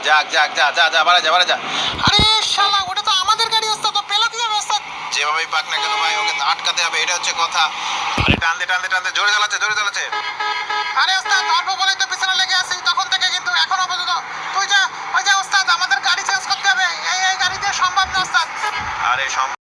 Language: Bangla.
যাক যাক, যা যা যা, বাড়া যা বাড়া যা। আরে শালা, ওটা তো আমাদের গাড়ি ওস্তাদ, তো পেলো কিভাবে ওস্তাদ? যেভাবেই পাক না কেন ভাই, ওকে আটকাতে হবে, এটা হচ্ছে কথা। আরে টান দে টান দে টান দে, জোরে চালাচ্ছে জোরে চালাচ্ছে। আরে ওস্তাদ, অল্প বলেই তো পিছনে লেগে আছি তখন থেকে, কিন্তু এখনো পর্যন্ত। তুই যা, ওই যে ওস্তাদ, আমাদের গাড়ি চেঞ্জ করতে হবে, এই গাড়ি দিয়ে সম্ভব না ওস্তাদ। আরে